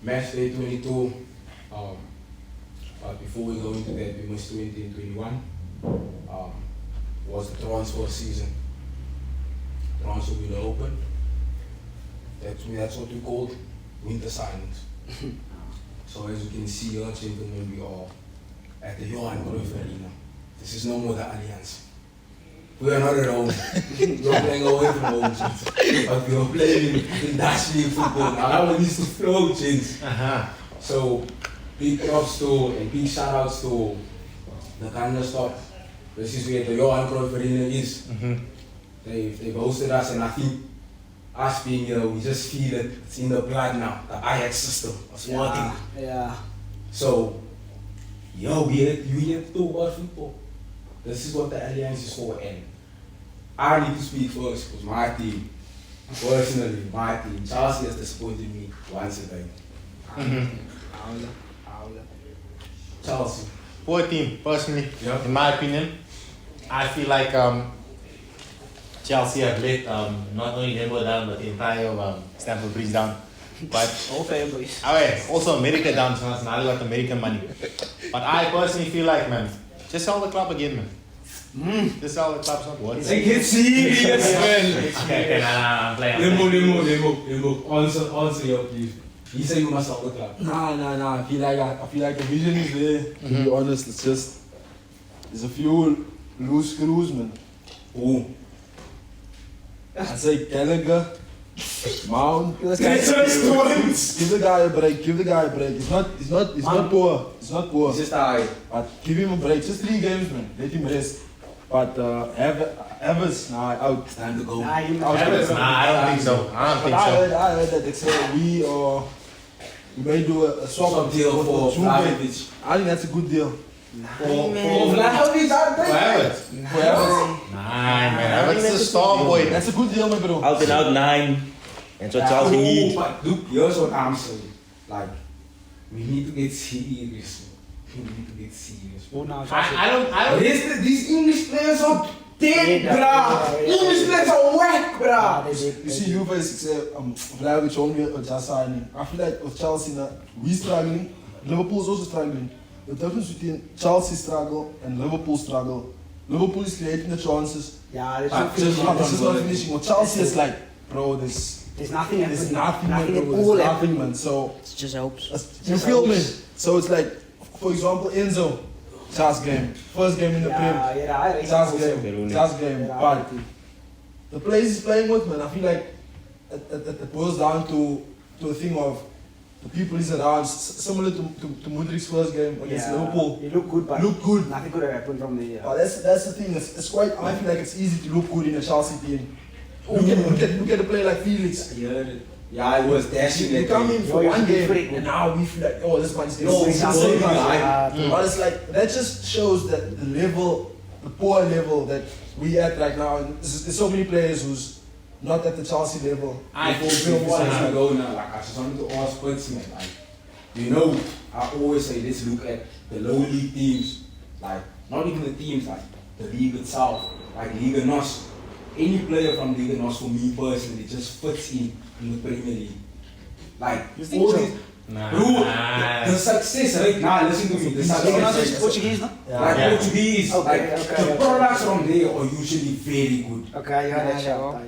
match day 22. But before we go into that, we must 20 and 21 was the transfer season. Transfer window open. That's what we called winter signings. So as you can see here, gentlemen, we are at the Johan Cruyff Arena. This is no more the Alliance. We are not at home. We are playing away from home, gents. But we are playing in Dutch League football. Now that one needs to flow, gents. So big props to and big shout outs to the Ganja Stop. This is where the Johan Cruyff Arena is. They've hosted us, and I think us being here, we just feel it. It's in the blood now. The Ajax system is working. Yeah. So, you here to talk about football. This is what the Alliance is for, and I need to speak first because my team, personally, Chelsea has disappointed me once again. Chelsea. Poor team, personally, in my opinion. I feel like Chelsea have let not only Lembo down, but the entire Stamford Bridge down. But all fanboys. Also America down, so now they got American money. But I personally feel like, man, just sell the club again, man. Just sell the club's not worth it. They get serious, man. Okay, I'm playing. Lembo. Answer your please. He said you must sell the club. Nah. I feel like the vision is there. To be honest, it's just there's a few loose screws, man. Who? I say Gallagher, Mount. Give the guy a break. He's not poor. He's just tired. But give him a break. Just 3 games, man. Let him rest. But Evers, out. It's time to go. I don't think so. I heard that they say we may do a swap deal for Vlahovic. I think that's a good deal. For Vlahovic, for Evers. Man, that's the star boy. That's a good deal, my bro. Out and out 9. And so Chelsea need. But look, here's what I'm saying. Like, we need to get serious. Oh, no, I don't. These English players are dead, bruh. English players are whack, bruh. You see, Juve is Vlahovic only just signing. I feel like with Chelsea now, we struggling. Liverpool's also struggling. The difference between Chelsea's struggle and Liverpool's struggle. Liverpool is creating the chances. Yeah, it's not finishing. Well, Chelsea is like, bro, there's nothing at all, man. So it just helps. You feel me? So it's like, for example, Enzo, Chelsea game, first game in the Prem, Chelsea game, but the players he's playing with, man, I feel like it boils down to a thing of the people he's around, similar to Mudrik's first game against Liverpool. He looked good, but nothing could have happened from there. But that's the thing. It's quite. I feel like it's easy to look good in a Chelsea team. Look at a player like Felix. Yeah, I was dashing. You come in for one game, and now we feel like, oh, this man's but it's like that just shows that the level, the poor level that we at right now. And there's so many players who's not at the Chelsea level. I go now. Like I just wanted to ask Pitts, man. I always say let's look at the low league teams, like not even the teams, like the league itself, like Liga NOS. Any player from Liga NOS for me personally just fits in the Premier League. Like all these, the success right now. Listen to me. The success. Portuguese, no? Like Portuguese, the products from there are usually very good. Okay, that's sure.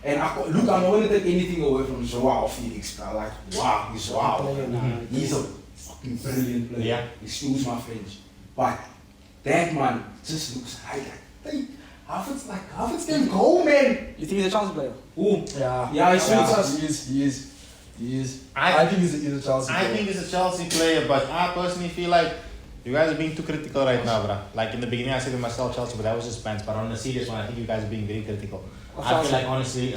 And I'm not going to take anything away from Joao Felix. Like, wow, he's wow. He's a fucking brilliant player. Yeah. Excuse my French. But that man just looks like, hey, Havertz can go, man. You think he's a Chelsea player? Who? Yeah, he suits us. He is. I think he's a Chelsea player. I think he's a Chelsea player, but I personally feel like you guys are being too critical right now, bruh. Like in the beginning I said to myself Chelsea, but that was just fans. But on the serious one, I think you guys are being very critical. I feel like honestly,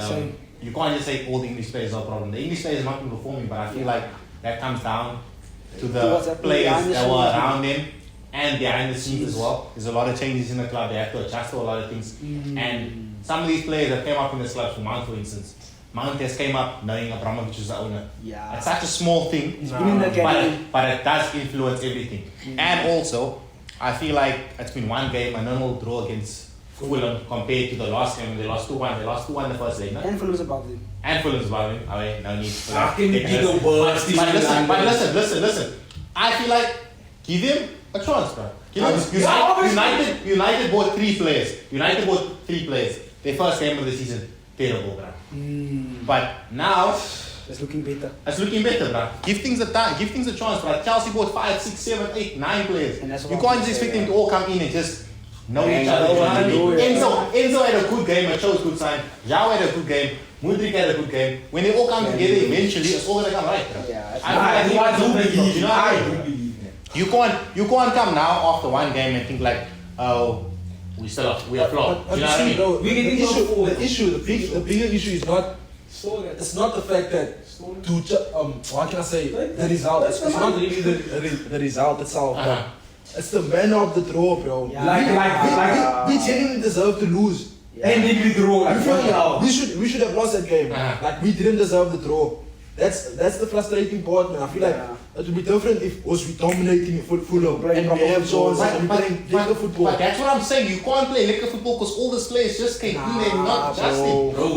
you can't just say all the English players are a problem. The English players are not been performing, but I feel like that comes down to the players that were around them and behind the scenes as well. There's a lot of changes in the club. They have to adjust to a lot of things. And some of these players that came up in this club, for Mount for instance, Mount has came up knowing Abramovich was the owner. Yeah. It's such a small thing, but it does influence everything. And also, I feel like it's been one game, a normal draw against Fulham compared to the last game when they lost 2-1. They lost 2-1 the first leg, no? And Fulham's above them. And Fulham's above him. Oh, wait, no need for How that. can you give the worst team in London? But listen. I feel like give him a chance, bro. United bought 3 players. Their first game of the season, terrible, bro. But now It's looking better. bro. Give things a chance, bro. Chelsea bought 5, 6, 7, 8, 9 players. And that's You what can't I'm just expect saying, them to all come in and just know each Yeah, other. You know what I mean? yeah. Enzo had a good game, it shows good sign. João had a good game. Mudryk had a good game. When they all come together, eventually it's all gonna come right, bro. Yeah, I do believe. You know what I mean? believe that. You can't come now after one game and think like, oh, we are flawed. But You know what I mean? no, We can the bigger issue is not. It's not the fact that what can I say? The result. It's not really the result itself. Uh-huh. It's the manner of the draw, bro. Yeah. We genuinely deserve to lose. And then we draw. You feel me? Wow. We should have lost that game. Uh-huh. Like we didn't deserve the draw. That's the frustrating part, man. I feel like it would be different if was we dominating Fulham and we have chances and we playing liquor football. But that's what I'm saying. You can't play liquor football because all these players just came in and not justing. Bro.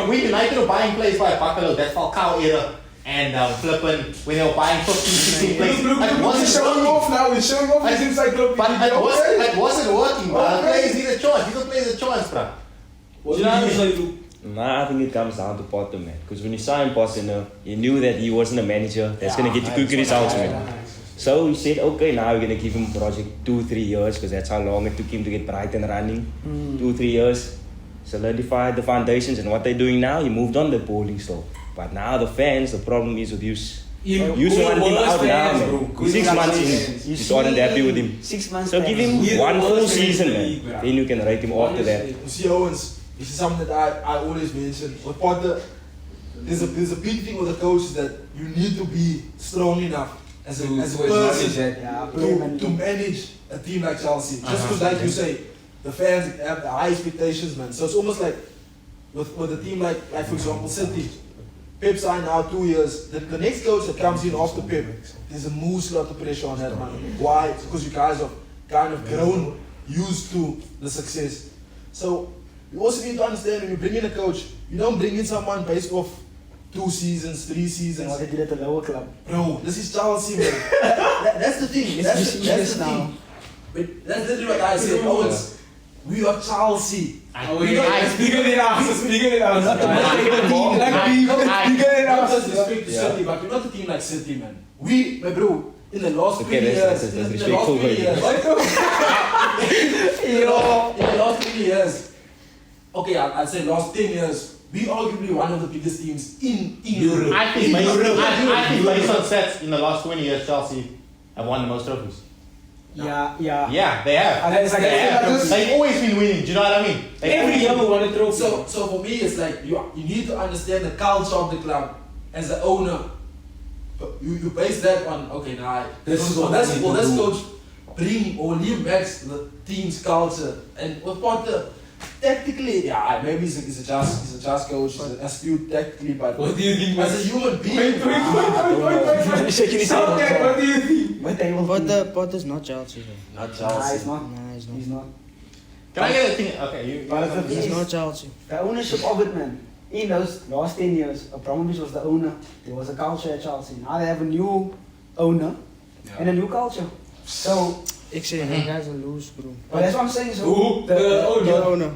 We United are buying players like Buffalo, that Falcao era, and flipping when they were buying 15, 16 players. It wasn't working. now. We're showing off his encyclopedia. But it wasn't working, bro. Players need a chance. Give the players a chance, bro. What do you usually do? Nah, I think it comes down to Potter, man. Because when you signed Potter, you knew that he wasn't a manager that's going to get you quick results, man. So he said, okay, now we're going to give him project 2-3 years, because that's how long it took him to get Brighton running. 2-3 years, solidified the foundations, and what they're doing now, he moved on the bowling still. But now the fans, the problem is with Yus. Yus wanted him out now, man. 6 months in, you started happy with him. 6 months. So give him one full season, man. Then you can rate him after that. You see, Owens, this is something that I always mention. With Potter, there's a big thing with the coach is that you need to be strong enough as a person to manage a team like Chelsea. Just because, like you say, the fans have the high expectations, man. So it's almost like with a team like for example, City. Pep signed now 2 years. The next coach that comes in after Pep, there's a moose lot of pressure on that, man. Why? Because you guys have kind of grown used to the success. So you also need to understand when you bring in a coach, you don't bring in someone based off 2 seasons, 3 seasons. What they did at the lower club. Bro, this is Chelsea, man. That's the thing. That's the thing. But that's literally what I said. Owens, we are Chelsea. It's bigger than us. It's bigger than us. Not bigger than Not us. disrespect to City, but we're not a team like City, man. We, my bro, in the last 3 Okay, years, that's in the last disrespectful, 3 mate. years, in the last 3 years, okay, I'd say last 10 years, we arguably one of the biggest teams in Europe. I think based on stats, in the last 20 years, Chelsea have won the most trophies. Yeah. Yeah, they have. And it's like, They've always been winning. Do you know what I mean? Every year we won a trophy. So for me, it's like you need to understand the culture of the club as the owner. But you base that on this coach bring or leave match the team's culture. And with Potter, tactically, maybe he's a just coach, he's an astute tactically, but What do you think? as a human being, What do you think? Potter's not Chelsea. not Nah, Chelsea. it's not. Nah, he's not. He's not. Can I get a thing? Okay, you. But the thing He's is, not Chelsea. the ownership of it, man. In those last 10 years, Abramovich was the owner. There was a culture at Chelsea. Now they have a new owner and a new culture. So, Ik zeg, die guys are loose, bro. but that's what I'm saying. So, Who? The owner.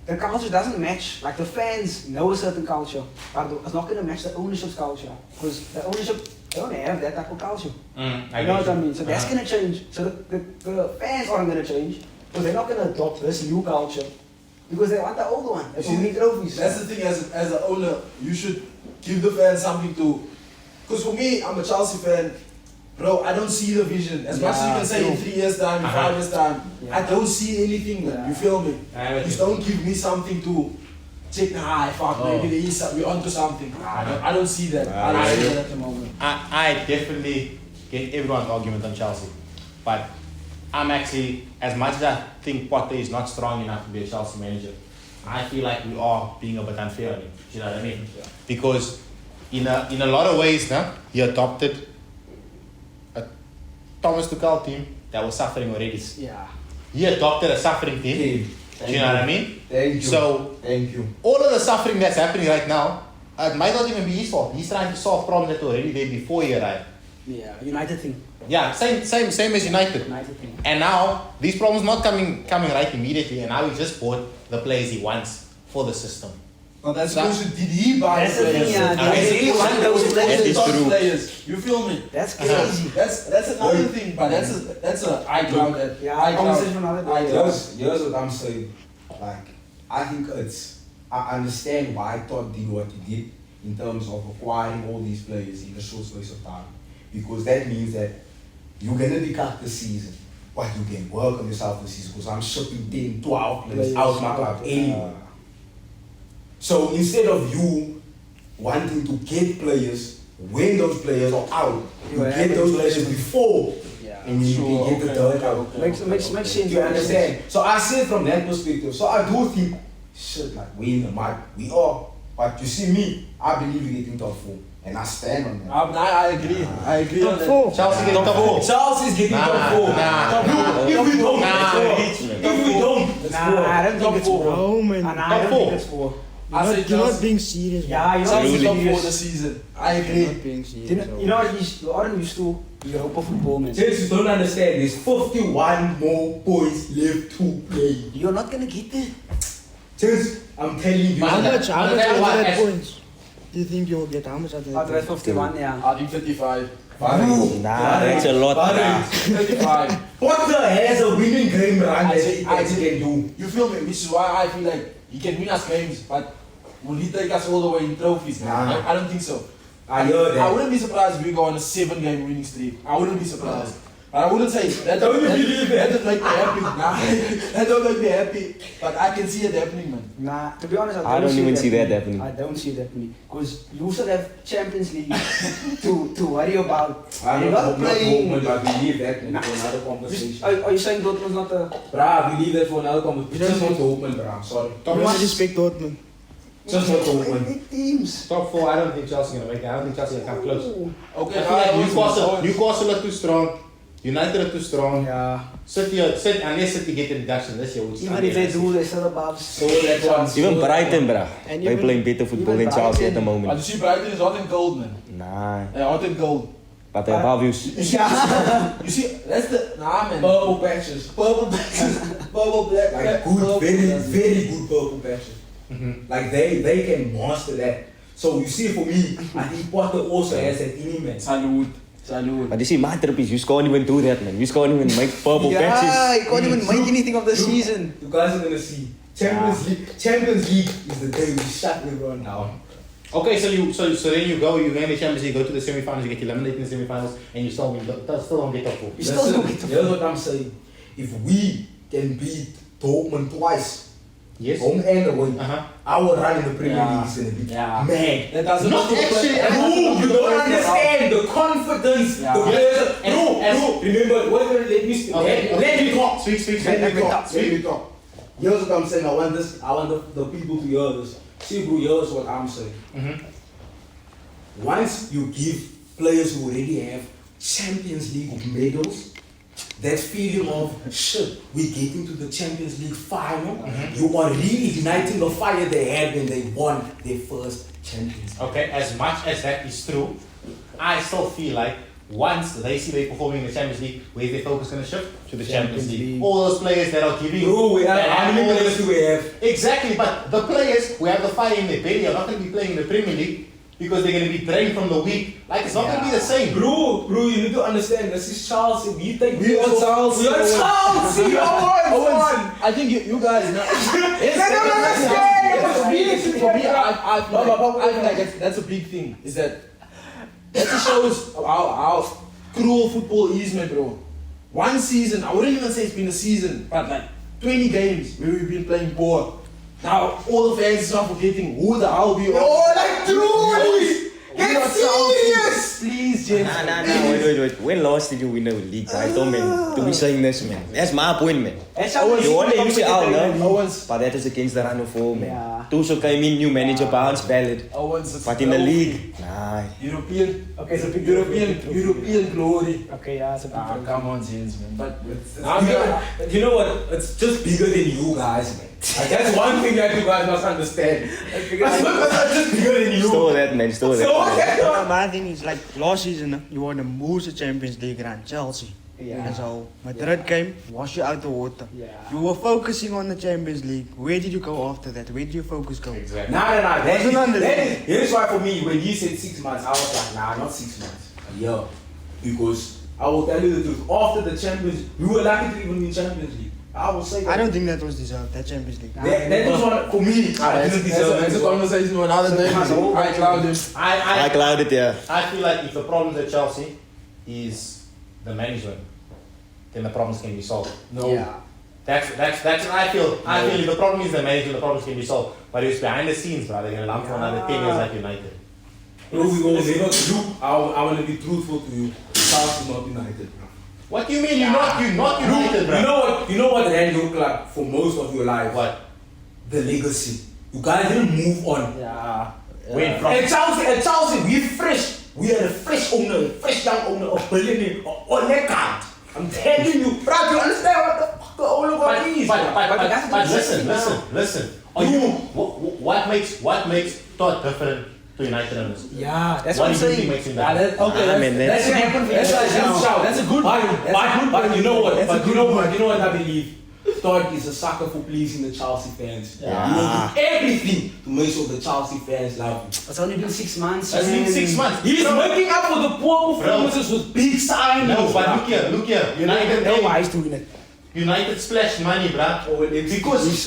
the culture doesn't match. Like the fans know a certain culture, but it's not going to match the ownership's culture because the ownership they don't have that type of culture. You know what I mean? So that's going to change. So the fans aren't going to change because they're not going to adopt this new culture because they want the old one. They need trophies. That's the thing, as an owner, you should give the fans something to. Because for me, I'm a Chelsea fan. Bro, I don't see the vision. As much as you can say in 3 years' time, in 5 years' time, I don't see anything, man. You feel me? Just don't give me something to check. Maybe we're onto something. I don't see that. I don't see that at the moment. I definitely get everyone's argument on Chelsea, but I'm actually, as much as I think Potter is not strong enough to be a Chelsea manager, I feel like we are being a bit unfair on him. Do you know what I mean? Because in a lot of ways, he adopted a Thomas Tuchel team that was suffering already. Yeah. He adopted a suffering team Do you know what I mean? Thank you. So, Thank you. all of the suffering that's happening right now, it might not even be his fault. He's trying to solve problems that were already there before he arrived. Yeah, United thing. Yeah, same as United. United thing. And now these problems not coming right immediately, and now he just bought the players he wants for the system. But that's because did he buy That's the thing, players? yeah. I mean, Really want those That players. is true. Players. You feel me? That's crazy. That's another thing, but that's a high cloud. Yeah, conversation for another day. Here's what I'm saying. Like, I think I understand why Todd did what he did in terms of acquiring all these players in a short space of time. Because that means that you're going to decide the season. But you can work on yourself this season because I'm shipping 10, 12 players out my club anyway. So instead of you wanting to get players when those players are out, you get those players before and you can get the dirt out. Makes sense. You understand? So I see it from that perspective. So I do think, shit, like we in the mud, we are. But you see me, I believe we're getting top 4. And I stand on that. I agree. I agree on that. Chelsea getting top 4. Chelsea's getting top 4. If we don't, if we don't, I don't think it's 4. No, man. I don't think it's 4. You're not being serious, man. Yeah, you're not Chelsea's top serious. 4 this season. I You're agree. not being serious. You know what? You aren't used to Europa football, man. Since you don't understand, there's 51 more points left to play. You're not gonna get there. Since I'm telling you, How much I'll out tell you of what, that as- points do you think you'll get? How much out of that After that points? 51, yeah. I think 35. Nah, that's a lot. Nah. 35. Potter has a winning game run I that say- he can do. You feel me? Which is why I feel like he can win us games, but will he take us all the way in trophies? Nah. I don't think so. I heard that. I wouldn't be surprised if we go on a 7-game winning streak. I wouldn't be surprised. But I wouldn't say that. Don't you believe that? that? That doesn't make me happy. Nah, that don't make me happy. But I can see it happening, man. Nah, to be honest, I don't even see that happening. I don't see that happening. Because you still have Champions League to worry about. I'm You're not playing. hoping, but we leave that for another conversation. Are you saying Dortmund's not a... Bruh, we leave that for another conversation. Just not hoping, bruh. Sorry. You must respect Dortmund. Just not hoping. Big teams. Top 4, I don't think Chelsea going to make it. I don't think Chelsea will come close. Okay, I feel like Newcastle are too strong. United are too strong. Yeah. City, unless City get a reduction this year, which Even if they do, they're still above. So that's one. Even Brighton, bruh. And They're even- playing better football even than Chelsea at the Brighton- But you moment. see, Brighton is hot and cold, man. Nah, Hot and cold. but they're above you. Yeah. You see, that's the man. Purple patches. Purple patches, purple black, Like purple good, very, patches. very good purple patches. Like they can master that. So you see, for me, I think Potter also has that in him, man. Salute. Salute. But you see, my trip is you can't even do that, man. You can't even make purple Yeah, patches. you can't even make anything of the season. You guys are gonna see. Champions League is the day we shut everyone down. Okay, so then you win the Champions League, go to the semi-finals, you get eliminated in the semi-finals, and you still don't get top 4. You still don't get to... Here's what I'm saying. If we can beat Dortmund twice, Yes. home and away, Uh-huh. our run in the Premier League is gonna be mad. That doesn't Not actually. No, you don't understand the confidence. Yeah. The players. And- No. Remember, let me speak. Okay. Let me talk. Speak. Let me talk. Here's what I'm saying. I want the people to hear this. See, bro, here's what I'm saying. Once you give players who already have Champions League medals, that feeling of shit, we get into the Champions League final, you are reigniting the fire they had when they won their first Champions League. Okay, as much as that is true, I still feel like once they see they performing in the Champions League, where's their focus going to shift? To the Champions League. All those players that are giving... Bro, we have that how many all players this- do we have? Exactly, but the players who have the fire in their belly are not going to be playing in the Premier League because they're going to be drained from the week. Like, it's not going to be the same. Bro, you need to understand, this is Chelsea. We think We are Chelsea. We are Chelsea. I think you guys know. They don't understand. For me, I feel like that's a big thing. Is that just shows how cruel football is, man, bro. One season, I wouldn't even say it's been a season, but like 20 games where we've been playing poor. Now all the fans are forgetting who the hell we are. Oh, like truly. Get serious! Please, James. Nah, wait. When last did you win the league title, man? To be saying this, man. That's my point, man. You want to use it out, no? But that is against the run of form, man. Yeah. Tuchel came in, new manager, bounce valid. But in the league, nah. European. Okay, so big European glory. Okay, yeah, it's a big deal. Come on, James, man. But you know what? It's just bigger than you guys, man. Like, that's one thing that you guys must understand. It's just bigger than you. Stole that, man. Stole that. My thing is like last season, you won the most Champions League run, Chelsea. Yeah. And so Madrid came, wash you out the water. Yeah. You were focusing on the Champions League. Where did you go after that? Where did your focus go? Exactly. Nah. Here's why for me, when he said 6 months, I was like, nah, not 6 months. A year. Because I will tell you the truth. After the Champions, we were lucky to even win Champions League. I will say that. I don't think that was deserved, that Champions League. That was one for me. I didn't deserve That's a conversation for another day. I clouded. I clouded, yeah. I feel like if the problem at Chelsea is the management, then the problems can be solved. No. Yeah. That's what I feel. I feel if the problem is the management, the problems can be solved. But it's behind the scenes, bro. They're gonna lump for another 10 years like United. Bro, we gonna say not to you. I want to be truthful to you. Chelsea not United, bro. What do you mean you're not United, bro? You know what that look like for most of your life? What? The legacy. You guys didn't move on. Yeah. When from? At Chelsea, we fresh. We had a fresh owner, fresh young owner, a billionaire, on that card. I'm telling you, bro, do you understand what the fuck the owner got is? But listen. Are you? What makes Todd different to United owners? Yeah, that's What what I'm do you think saying. makes him Yeah, different? that's a good shout. That's a good one. But you know what? But you know what I believe? Todd is a sucker for pleasing the Chelsea fans. Yeah. He will do everything to make sure the Chelsea fans love him. It's only been 6 months. It's been 6 months. He's making up for the poor performances with big signings. No, but look here. United No, why he's doing it? United splash money, bruh. Oh, Because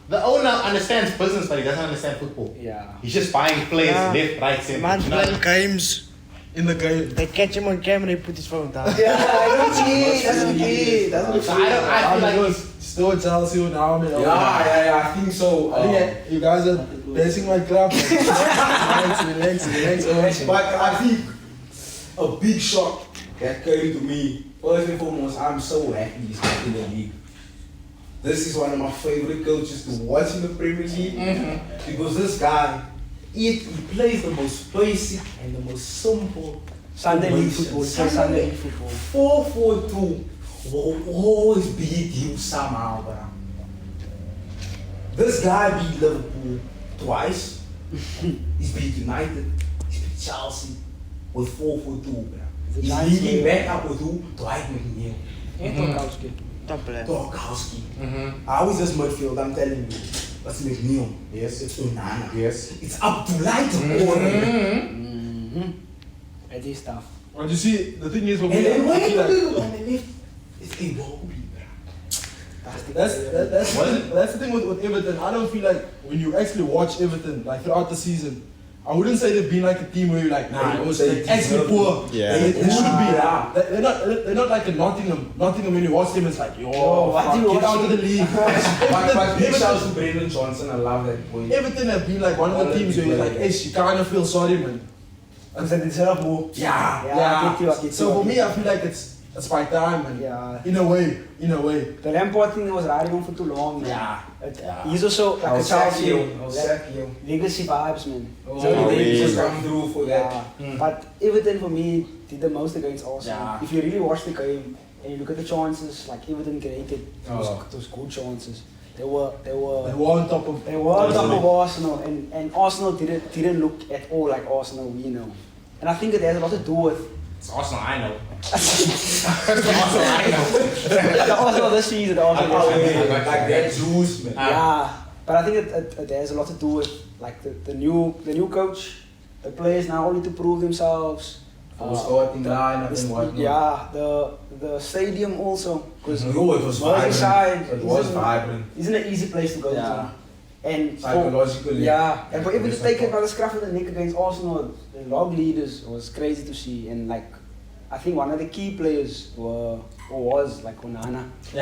the owner understands business, but he doesn't understand football. Yeah. He's just buying players left, right, center. Man's You know? playing games. In the game. They catch him on camera, he put his phone down. Yeah, I don't see. Doesn't care. So I feel like Still Chelsea now, man. Yeah, I think so. I think you guys are blessing my club. Relax. But I think a big shock that came to me, first and foremost, I'm so happy he's back in the league. This is one of my favorite coaches to watch in the Premier League because this guy, he plays the most basic and the most simple Sunday league formation. football. Sunday league football. 4-4-2 will always beat you somehow, bro. This guy beat Liverpool twice. He's beat United. He's beat Chelsea with 4-4-2, bro. He's linking back up with who? Dwight McNeil. And Tokowski. Top player. Tokowski. How is this midfield? I'm telling you. That's McNeil. yes, It's Onana. yes. It's up to light order. It is tough. But you see, the thing is, for And me, then I when feel like you on the left, it's Iwobi, bro. that's the thing with Everton. I don't feel like when you actually watch Everton, like throughout the season, I wouldn't say they've been like a team where you're like, Nah, hey, they they're actually deserve poor. it. Yeah. They should be. Yeah. They're not like a Nottingham. Nottingham, when you watch them, it's like, yo, what fuck, do you get watch? out of the league. But big shout Everton, to Brendan Johnson. I love that boy. Everton have been like one of the teams where you're like, hey, you kind of feel sorry, man. Because they deserve more. Yeah. I get you. So for me, I feel like it's my time, man. Yeah. In a way. The Lampard thing was riding on for too long, man. Yeah. He's also like a Chelsea. I'll sack you. Legacy vibes, man. Oh, So they just yeah. come through for that. But Everton for me did the most against Arsenal. Yeah. If you really watch the game and you look at the chances, like Everton created Oh. those good chances. They were They were on top of on top of Arsenal, and Arsenal didn't look at all like Arsenal we know. And I think it has a lot to do with It's Arsenal, I know. the Arsenal this season. The Arsenal this season. Like that juice, man. Yeah, but I think it has a lot to do with like the new coach. The players now need to prove themselves. For starting lineup and whatnot. Yeah, the stadium also because It was vibrant. It was vibrant. Isn't an easy place to go Yeah. to. And Psychologically. and for even to take it by the scruff of the neck against Arsenal, the log leaders was crazy to see. And like, I think one of the key players were or was like Onana. It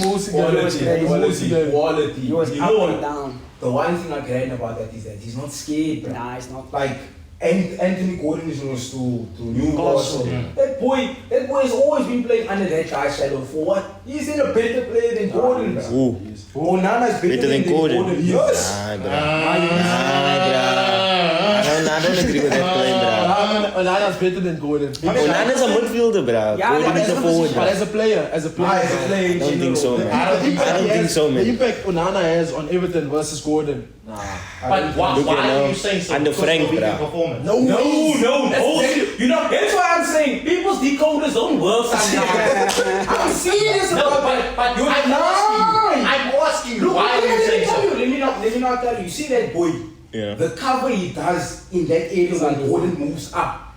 was quality. Quality. He was You up know and what? down. The one thing I get about that is that he's not scared, bro. Nah, it's not. Like Anthony Gordon is goes to Newcastle. That boy has always been playing under that guy's shadow for what? He's in a better player than Gordon, bro. Ooh. Onana's better than Gordon. Yes. I don't agree with that claim, bro. Onana's better than Gordon. Onana's a midfielder, bro. Yeah, Gordon is a forward, But bro. as a player, I don't think so, man. I don't think so, The man. impact Onana has on Everton versus Gordon. But why Look at are now. you saying so? Under Because Frank, of weaker bruh. performance. No. You know, that's why I'm saying people's decoders don't work sometimes. I'm serious No, about that. but You're I'm asking Look, why are you saying so? let me not tell you. You see that boy? Yeah. The cover he does in that area when Gordon moves up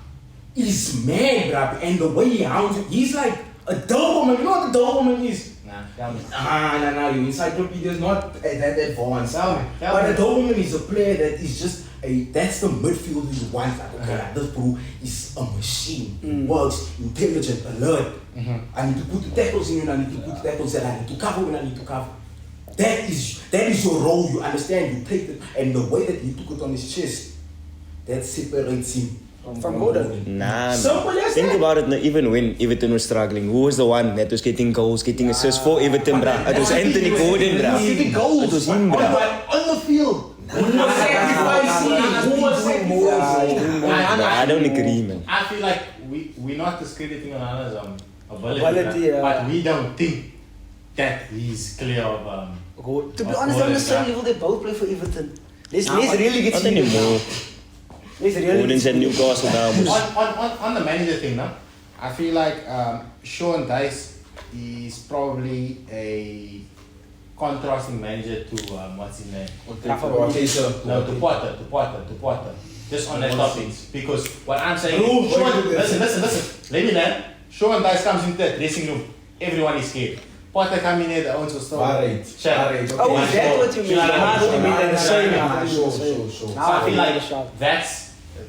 is mad, bruh. And the way he hounds it, he's like a Doberman. You know what a Doberman is? Nah, tell me. Nah, your encyclopedia is not that advanced. Tell me. But a Doberman is a player that is just that's the midfielder you want. Like, okay, like this bro is a machine. He works, intelligent, alert. I need to put the tackles in, I need to put the tackles in, I need to cover when I need to cover. That is your role, you understand, you take it, and the way that he took it on his chest, that separates him from Gordon. Nah, Simple as think that. about it now, even when Everton was struggling, who was the one that was getting goals, getting assists for Everton, bruh? It was Anthony Gordon, bruh. Getting goals. It was him, bruh. On the field. Who was sacrificing? Who was sacrificing? I don't agree, man. I feel like we're not discrediting Onana's ability, Ability, right? But we don't think that he's clear of To be honest, they're on the same level. They both play for Everton. Let's really get Not serious anymore. now. Let's really Gordon's at Newcastle now. on the manager thing now. I feel like Sean Dice is probably a contrasting manager to what's his name? No, to Potter. Just on that topic, because what I'm saying, listen. Let me learn. Sean Dice comes into the dressing room, everyone is scared. Potter coming in, the owners will still chat. Oh, is that what you mean? That's what you mean. They're the same. Sure. So I feel like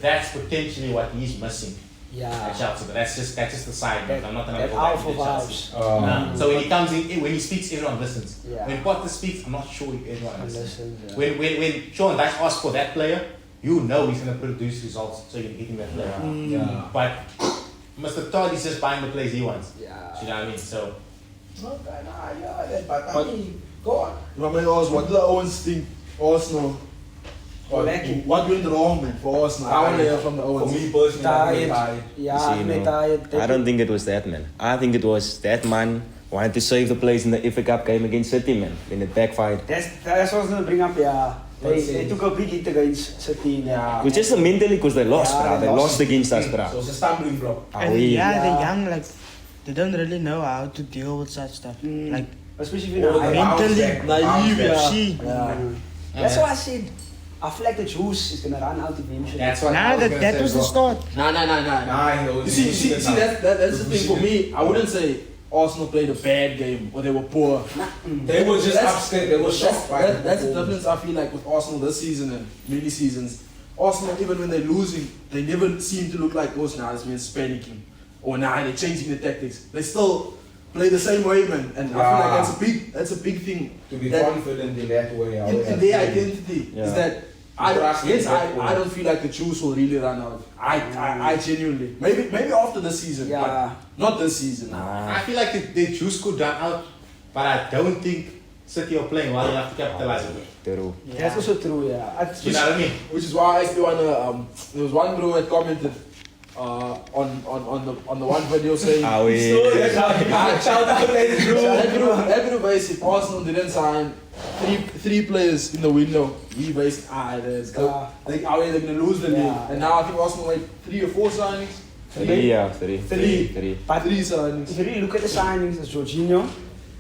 that's potentially what he's missing at Yeah. Chelsea, but that's just the side. That- I'm not gonna that go back alpha to Chelsea. vibes. So when he comes in, when he speaks, everyone listens. Yeah. When Potter speaks, I'm not sure if everyone listens. Listen. When Sean Dyche asks for that player, you know he's gonna produce results, so you can get him that player. Yeah. But Mr. Todd is just buying the players he wants. Yeah. You know what I mean? So But I mean, go on. You know, what do the Owens think? Arsenal. Lacking. What went wrong, man, for Arsenal? I want to hear from the For Owens. me personally, Tired. I'm Yeah, See, I'm no, tired. I don't think it was that, man. I think it was that man wanted to save the place in the FA Cup game against City, man. When it backfired. That's what I was going to bring up, yeah. They took a big hit against City. Yeah. It was just mentally because they lost, Yeah, bruh. They they lost against us, So bruh. it's a stumbling block. And yeah, they're young, like, they don't really know how to deal with such stuff. Like, Especially if you're mentally naive, yeah. she. That's why I said, I feel like the juice is going to run out eventually. that's what Nah, that was the start. Nah. Nah, You see, that's the thing for me. I wouldn't say Arsenal played a bad game or they were poor. They were just upset. They were shocked by That's the difference I feel like with Arsenal this season and many seasons. Arsenal, even when they're losing, they never seem to look like, oh, nah, this means panicking. Or nah, they're changing the tactics. They still play the same way, man. And I feel like that's a big thing. To be that confident in that way. in their identity Yeah. is that I don't feel like the juice will really run out. I genuinely maybe after the season, Yeah. but not this season. I feel like the juice could run out, but I don't think City are playing well enough to capitalize on it. True. That's also true, yeah. You know what I mean? Which is why I actually wanna. There was one bro that commented on the one video saying. Shout out to That bro basically Arsenal didn't sign three players in the window. He basically let's go. They're gonna lose the league, Yeah. and now I think Arsenal made 3 or 4 signings. Three. But 3 signings. if you really look at the signings, it's Jorginho,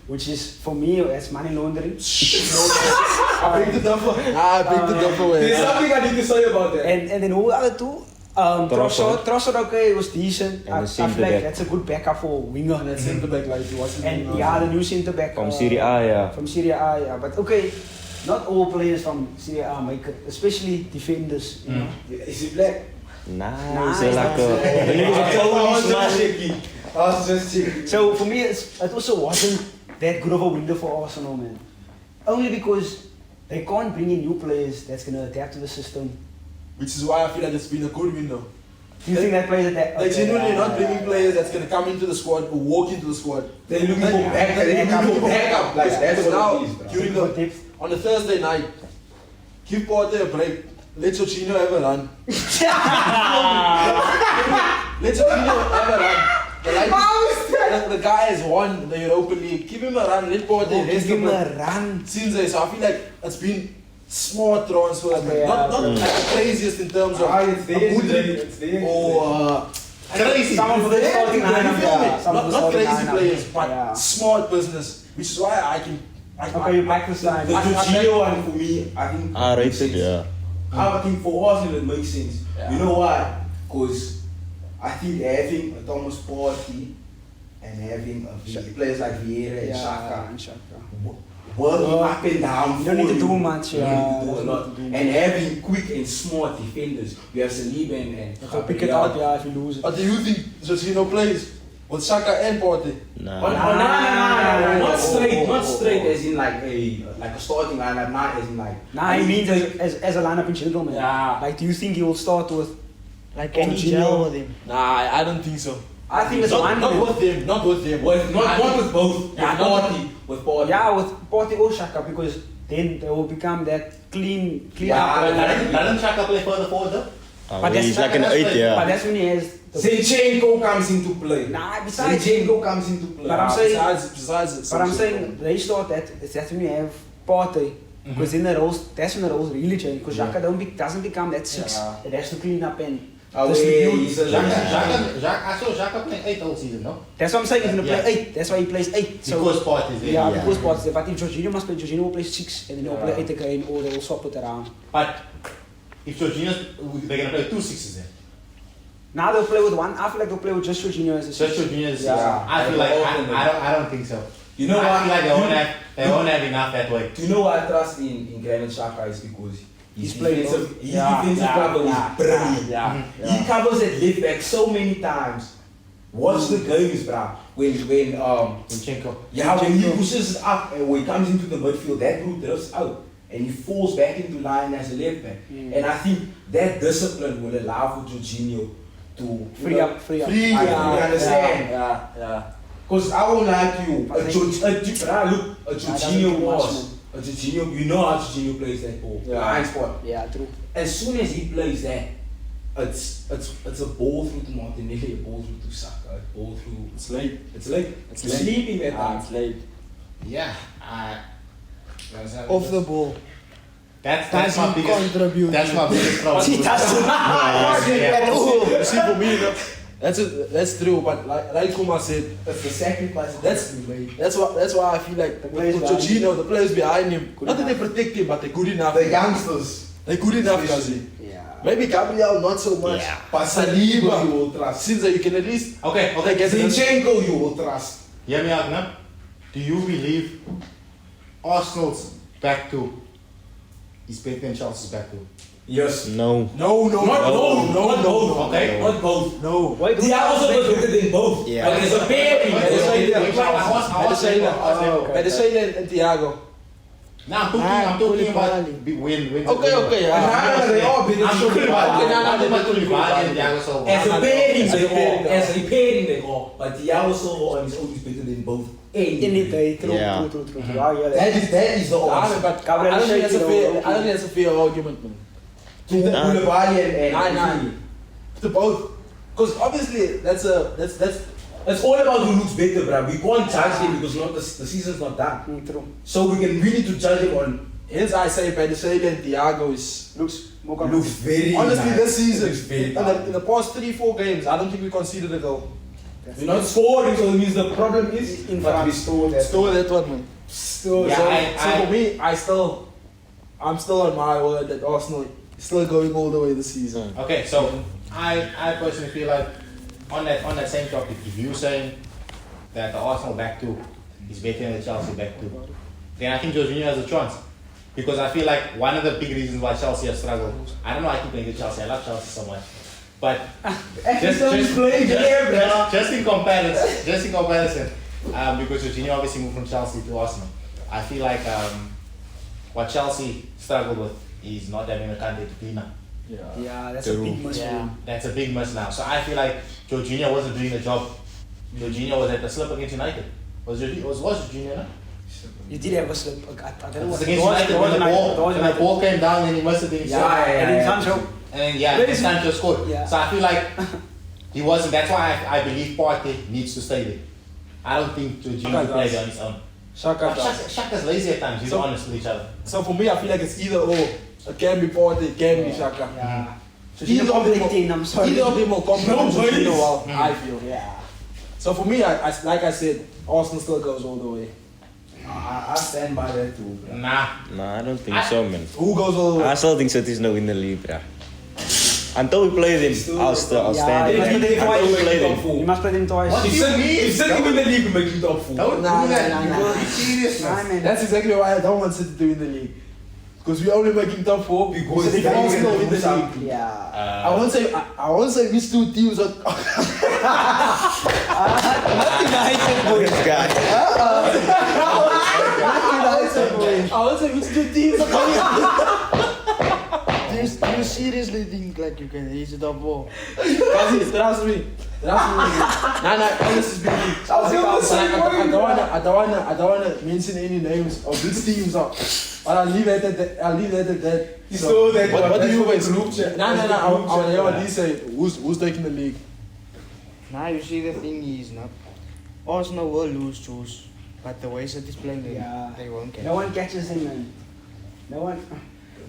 which is for me, that's money laundering. I picked the duffer. I picked the duffer. There's something I need to say about that. And then who are the other two? Trossard, okay, was decent. And I the feel centre like back. that's a good backup for winger. And that centre back like he wasn't. And yeah, the new centre back From Serie A, yeah. From Serie A, yeah. But okay, not all players from Serie A make it, especially defenders. You know? Is he black? Nice. Nice. Like I was just checking. So for me, it also wasn't that good of a window for Arsenal, man. Only because they can't bring in new players that's gonna adapt to the system. Which is why I feel like it's been a good window. Do you think that players that They're genuinely not bringing players that's gonna come into the squad or walk into the squad. They're looking for backup. They're looking for backup. Like, that's Because now, what it is, bro. during For the, depth. on a Thursday night, give Porter a break. Let Jorginho have a run. Let Jorginho have a run. The guy has won the Europa League. Give him a run. Let Porter Give him a run. Since so I feel like it's been smart transfers, Okay, man. Not like the craziest in terms of It's there, Mudryk or Crazy. Some of the starting lineup, yeah. Some of the not starting crazy lineup. players, but Yeah. smart business. Which is why I can. Okay, you back this line. The Jorginho one for me, I think. I makes rated, sense. yeah. I think for Arsenal it makes sense. Yeah. You know why? Because I think having a Thomas Partey and having players like Vieira and Xhaka and Shaka. working up and down. You don't need to for do much, You don't yeah. need to do a lot. And having quick and smart defenders. We have Saliba and So pick it out, yeah, if you lose it. But do you think Jorginho plays with Saka and Partey? Nah. No, not straight as in like a starting lineup, not as in like. Nah, he means as a lineup in general, man. Yeah. Like, do you think he will start with? Like, can he Jorginho? gel with him? Nah, I don't think so. I think it's Not one. with them. Not with them. Not with both. Yeah, With Partey. Yeah, with Partey or Shaka, because then they will become that clean Yeah, up. Doesn't Xhaka play further forward though? But that's He's like an 8, But yeah. that's when he has. Zinchenko comes into play. Nah, besides. Zinchenko comes into play. But I'm saying- besides But I'm saying they start that's when you have Partey. Because then that's when the roles really change. Because Xhaka doesn't become that 6. Yeah. It has to clean up and Oh, distribute. he's a I saw Xhaka playing 8 all season, no? That's what I'm saying. He's gonna play Yeah. 8. That's why he plays 8. So Because Partey's there. yeah, because Partey's there. But if Jorginho must play, Jorginho will play 6, and then he'll play 8 again, or they will swap it around. But if Jorginho's, they're gonna play 2 6s then. Now they'll play with one. I feel like they'll play with just Jorginho as a 6. Just Jorginho's. Yeah. I feel like I don't think so. You know I what? feel like they won't have enough that way. Do you know why I trust in Granit Xhaka is because his played defensive, his Yeah, defensive yeah, cover yeah, is brilliant. yeah. He covers at left back so many times. Watch the games, bruh. When Zinchenko. when he pushes up and when he comes into the midfield, that route drifts out and he falls back into line as a left back. And I think that discipline will allow for Jorginho to Free up. You understand? Yeah. Because I won't lie to you, I think- a Jorginho was. A Jorginho, you know how Jorginho plays that ball. Yeah. Blind spot. Yeah, true. As soon as he plays that, it's a ball through to Martinelli, a ball through to Saka, a ball through. It's late. It's late. It's It's late. sleeping that time. It's late. Yeah. Off the ball. That's my Doesn't biggest. contribute. That's my biggest problem. He doesn't. Yeah. You see, for me, that's true. But like Kuma said, It's the sacrifice That's- that we made. that's why I feel like players with behind Jorginho, the players behind him, Good not that they enough. protect him, but they're good enough. The youngsters. They're good enough, Especially. Kazi. Yeah. Maybe Gabriel not so much. Yeah. But Saliba you will trust. Since you can at least Okay. get Zinchenko you will trust. Hear me out now. Do you believe Arsenal's back two is better than Chelsea's back two? Yes. No. No. Not both. Okay. Not both. No. Wait, They are also better than both. Yeah. But there's a pairing. Medicine and Thiago. Now I'm talking about win. Okay. They are better I'm talking than about Koulibaly and Thiago Silva. As a pairing, As a pairing, as a pairing they are. But Thiago Silva on his own is better than both. Any day, true. Yeah. True. Yeah, yeah. That is the I answer. don't think that's a fair argument, man. To Koulibaly and Nah. To both. Because obviously that's it's all about who looks better, bruh. We can't judge them because the season's not done. True. So we need to judge them on. hence I say Medicine and Thiago Looks more Looks very honestly nice. this season Looks very in the past 3-4 games I don't think we conceded a goal. We're not scoring, so it means the problem is In but front. we scored that. Still that one, man. Still, Yeah, So for me, I'm still on my word that Arsenal is still going all the way this season. Okay, so I personally feel like on that same topic, if you're saying that the Arsenal back two is better than the Chelsea back two, then I think Jorginho has a chance. Because I feel like one of the big reasons why Chelsea has struggled, I don't know, I keep playing with Chelsea, I love Chelsea so much. But just in comparison, because Jorginho obviously moved from Chelsea to Arsenal, I feel like what Chelsea struggled with is not having a candidate to clean up. Yeah, that's a big miss. Yeah, that's a big miss now. So I feel like Jorginho wasn't doing the job. Jorginho was at the slip against United. Was Jorginho? No? You did have a slip. I don't know what Against United when the ball came down and he must have been and then Sancho. And then Sancho scored. Yeah. So I feel like he wasn't. That's why I believe Partey needs to stay there. I don't think Jorginho played on his own. Shaka's lazy at times. He's honest with each other. So for me, I feel like it's either or. It can be Partey, it can be Shaka. Yeah. So Either of them will complement well, I feel. Yeah. So for me, I like I said, Arsenal still goes all the way. I stand by that too, bro. Nah, I don't think so, man. Who goes all the way? I still think City's no in the league, bruh. Until we play them, I'll stand in there. Until we play them. You must play them twice. If City win the league, we make you top 4. don't do that. Be serious, man. That's exactly why I don't want City to win the league. Because we're only making top 4 because they Arsenal win the league. Yeah. I won't say which two teams are. This guy. I won't say which two teams are coming. Do you seriously think like you can reach the top 4? Trust me. Nah, honestly speaking. I don't wanna mention any names of which teams are. But I'll leave it at that. So what do you guys group chat? Nah, I wanna hear what he say. Who's taking the league? Now you see the thing is not. Arsenal will lose, choose. But the way City's playing, they won't catch. No one catches him, man. No one.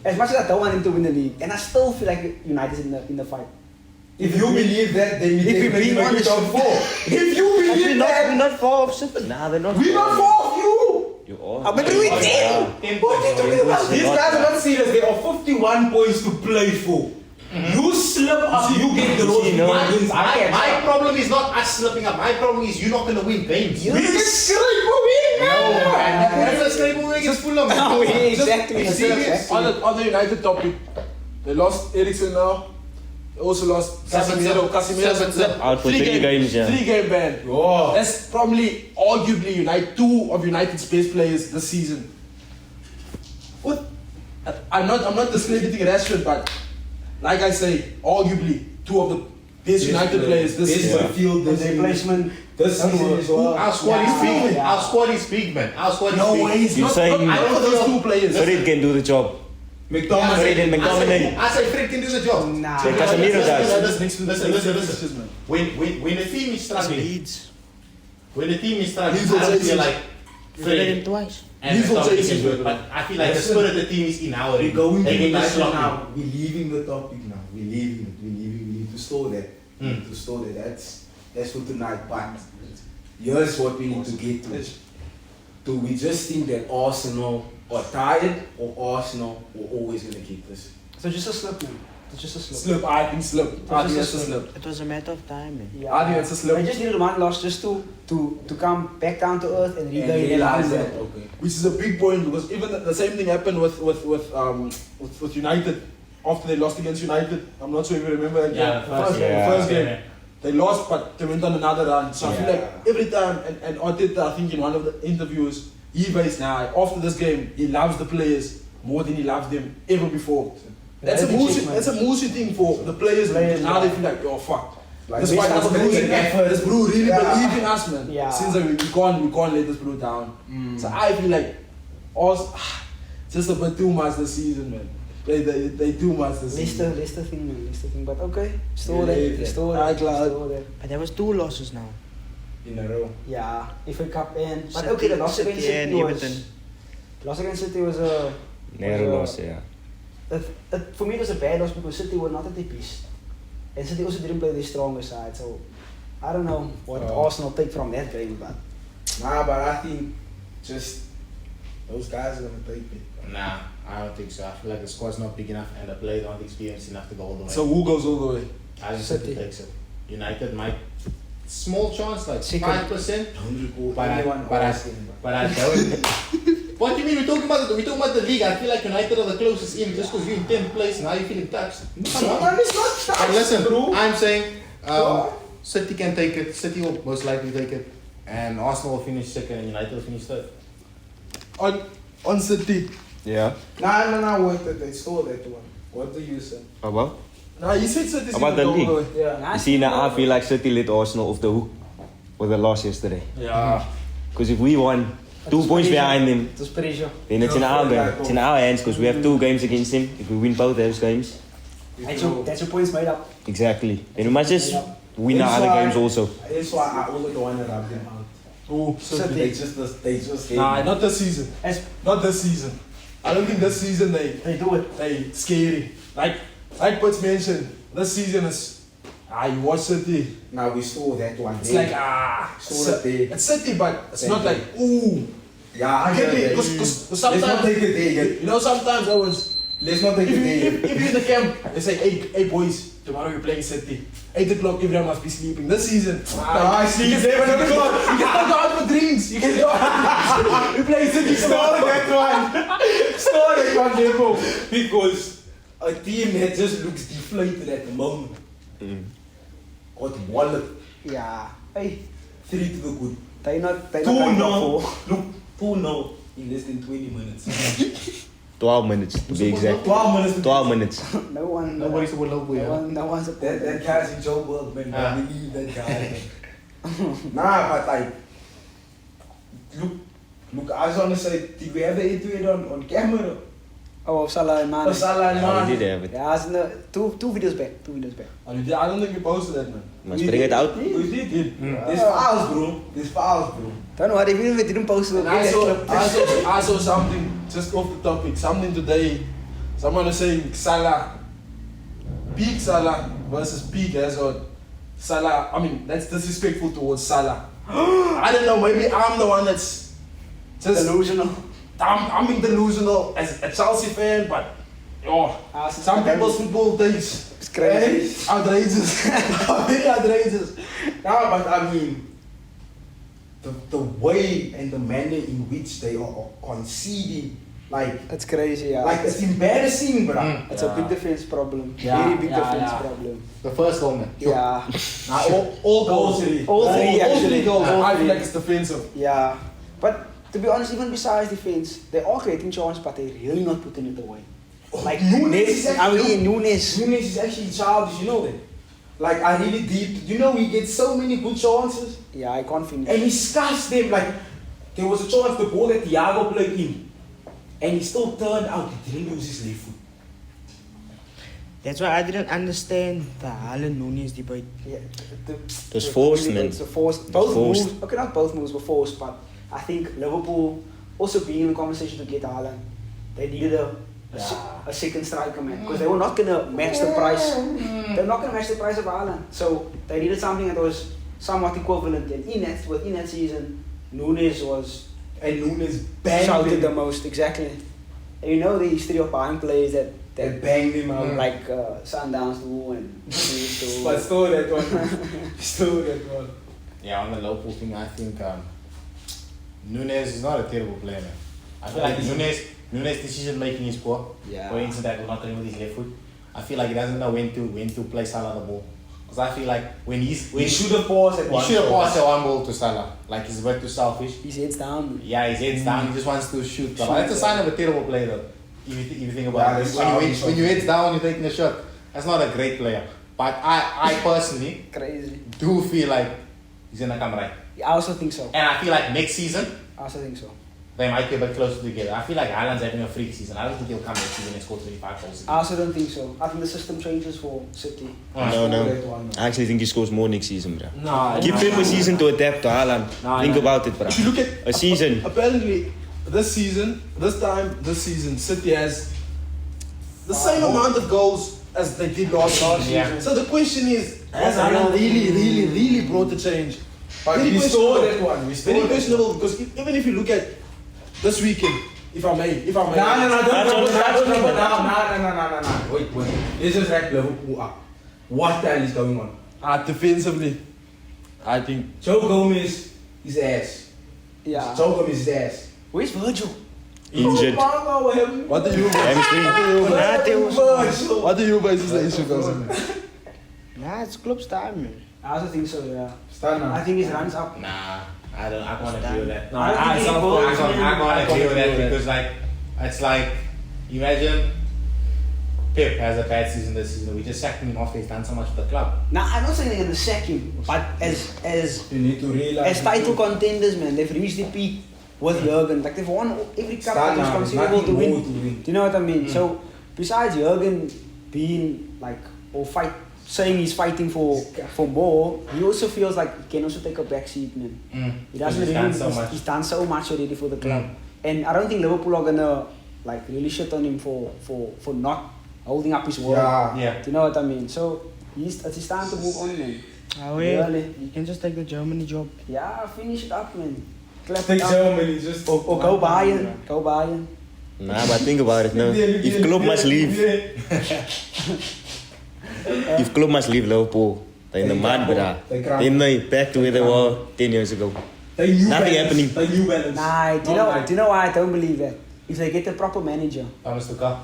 As much as I don't want him to win the league, and I still feel like United's in the fight. If you believe that, then If we bring on the top 4. If you believe that, We're not far off City. Nah, they're not. we're not 4 of you. You are. But we did. What are you talking about? These guys are not serious. They are 51 points to play for. You slip up, you get the road. My problem is not us slipping up. My problem is you're not going to win games. We can scrape a win, man. That's a scrape win against Fulham. No, exactly. On the United topic, they lost Eriksen now. They also lost Casemiro. Out for 3 games, yeah. 3 game ban. Oh. That's probably arguably two of United's best players this season. What? I'm not discrediting Rashford, but like I say, arguably 2 of the best United players this season. Midfield, The replacement. this season as well. Our squad is big. Yeah. Our squad is big, man. Our squad is No big. way. You're saying I know those 2 players. Fred can do the job. McDonald's. Fred and McTominay. I say Fred can do the job. Nah. Say Casemiro does. Listen. When the team is struggling, Leeds. when the team is struggling, Leeds I don't will feel like You played Fred them twice. and Leeds will McTominay chase can do you. it. But I feel like the spirit of the team is in our We're going to They can United just lock now. We're leaving the topic now. We're leaving it. We need to store that. We need to store that. That's for tonight. But here's what we need to get to. Do we just think that Arsenal are tired, or Arsenal are always going to keep this? So just a slip, man. It's just a slip. Slip, I think slip. I think that's a slip. It was a matter of time, man. Yeah. I think it's a slip. They just needed one loss just to come back down to earth and And regain realize their that, lives. okay. Which is a big point because even the same thing happened with United after they lost against United. I'm not sure if you remember that Yeah, game. First game. They lost, but they went on another run. So I feel like every time, and Arteta, I think in one of the interviews, he based now after this game, he loves the players more than he loved them ever before. That's a Musi thing for the players. Now they feel like, oh fuck. Like That's why this bro really Yeah. believe in us, man. Yeah. Since we can't let this bro down. So I feel like us just a bit too much this season, man. They too much this season. Leicester thing, man. Leicester thing. But okay, still Yeah, there. yeah. Still I there. glad. Still there. But there was 2 losses now. In a row. Yeah, FA Cup and but City- okay, the loss against City and City Everton. loss against City was a Narrow loss, yeah. for me it was a bad loss because City were not at their best, and City also didn't play their stronger side. So I don't know what Arsenal take from that game, but Nah, but I think just those guys are going to take it. Nah, I don't think so. I feel like the squad's not big enough and the players aren't experienced enough to go all the way. So who goes all the way? I think City. City takes it. United might small chance, like Second. 5%. Don't record But I anyone don't. asking. But I don't. What do you mean? We're talking about the league. I feel like United are the closest in just because you're in 10th place. Now you're feeling taxed. Come on, it's not taxed. But listen, I'm saying City can take it. City will most likely take it. And Arsenal will finish second and United will finish third. On City. Yeah. No, wait, they stole that one. What do you say? About? Nah, you said City. About the league. Yeah. You see, now I feel like City let Arsenal off the hook with the loss yesterday. Yeah. Because if we won 2 points behind them, It's pressure. then it's in our hands because we have 2 games against them. If we win both those games, That's your points made up. exactly. Then we must just win our other games also. That's why I always don't want to rub them out. Oh, They just Nah, not this season. Not this season. I don't think this season They do it. they scary. Like Pitts mentioned, this season is you watch City. Now we stole that one. It's like it's City, but it's not like ooh. Yeah, I get it. Because Let's not sometimes take it there yet. you know sometimes I was Let's not take it there yet. if you're in the camp, they say, hey boys, tomorrow you're playing City. 8 o'clock, everyone must be sleeping. This season, I sleep. you can never go. You can go out for drinks. You can go out. You play City. Store that one, Lembo. Because a team that just looks deflated at the moment. Got wallet. Yeah. Hey, 3 to the good. they not 2 coming no. up for. Look, 2 no in less than 20 minutes. 12 minutes to be exact. 12 minutes. 12 minutes. No one. Nobody's a Liverpool. No one's a That guy's in Joburg, man. I believe that guy. Nah, but like, look, I just want to say, did we ever do it on camera? Oh, Salah and Mane. Salah and Yeah, we Mane. did have it. Yeah, it's in the two videos back. 2 videos back. I don't think we posted that, man. Must bring it out. We did. There's files, bro. There's files, bro. Don't worry, even if we didn't post it, And I saw something just off the topic. Something today. Someone was saying Salah, peak Salah versus peak Hazard. Salah. I mean, that's disrespectful towards Salah. I don't know. Maybe I'm the one that's just delusional. I'm being delusional as a Chelsea fan, but some people's football takes It's crazy. outrageous, very outrageous. No, but I mean, the way and the manner in which they are conceding, like, That's crazy, yeah. like it's embarrassing, bro. It's a big defense problem. Yeah, Very big yeah, defense yeah. problem. The first goal, man. Yeah. All goals. All three, All actually. 3 goals. All I feel three. like it's defensive. Yeah. But to be honest, even besides defense, they are creating chances, but they're really not putting it away. Like Nunes is Nunes, actually- Nunes. Nunes is actually childish, you know that. Like, I really deep, you know, he gets so many good chances Yeah, I can't finish. and he scuffs them. Like, there was a chance the ball that Thiago played in, and he still turned out, he didn't lose his left foot. That's why I didn't understand the Haaland Nunes debate. Yeah, It was forced, man. It's a forced. It was Both forced. moves. Okay, not both moves were forced, but I think Liverpool also being in the conversation to get Haaland, they needed a second striker, man, because they were not gonna match the price. They're not gonna match the price of Haaland, so they needed something that was somewhat equivalent. And within that season, Nunes was And Nunes banged shouted him. the most, exactly. And you know the history of buying players that They banged him out. like Sundowns do and But still that one. Still that one. Yeah, on the Liverpool thing, I think Nunes is not a terrible player, man. I feel like Nunes' decision making is poor. Yeah. For instance, that was not with his left foot. I feel like he doesn't know when to play Salah the ball. Because I feel like He should have paused at he one. should have passed that one ball to Salah. Like he's a bit too selfish. His head's down. Yeah, his head's down. He just wants to shoot. But that's a sign of a terrible player, though. If you think about it, when your head's down, you're taking a shot. That's not a great player. But I personally Crazy. do feel like he's gonna come right. I also think so. And I feel like next season I also think so. they might be a bit closer together. I feel like Haaland's having a freak season. I don't think he'll come next season and score 25 goals. I also don't think so. I think the system changes for City. No. I actually think he scores more next season, bro. Nah, Give him a season to adapt to Haaland. Think about it, bro. If you look at A season. apparently this season, City has the same amount of goals as they did last season. Yeah. So the question is, has Haaland really brought the change? But Very we stole questionable. that one. We stole Very that questionable because even if you look at this weekend, if I may. No. Wait. Let's just wrap Liverpool up. What the hell is going on? Defensively, I think Joe Gomez is ass. Yeah. Joe Gomez is ass. Where's Virgil? Injured. What do you What do you guys is the issue, cousin? Nah, it's club's time, man. I also think so, yeah. Stan, I think his runs up. Nah, I can't agree with that. No, I can't agree with that because like it's like imagine Pep has a bad season this season. We just sacked him after he's done so much for the club. Now I'm not saying they're gonna sack him, but as you need to realize as title contenders, man, they've reached the peak with Jurgen. Like they've won every cup that was conceivable to win. Do you know what I mean? So besides Jurgen being like saying he's fighting for more, he also feels like he can also take a back seat, man. He doesn't really. He's done so much already for the club, and I don't think Liverpool are gonna like really shit on him for not holding up his word. Yeah. Do you know what I mean? So it's his time to move on, man. Oh, yeah. Really? You can just take the Germany job. Yeah, finish it up, man. Clap take it up. Germany, just or go Bayern. Go Bayern. Nah, but think about it now. If Klopp must leave, if Klopp must leave Liverpool, they're in the mud, bruh. Then they back to where they were 10 years ago. Nothing happening. Nah, do you know why I don't believe that? If they get a proper manager, Thomas Tuchel.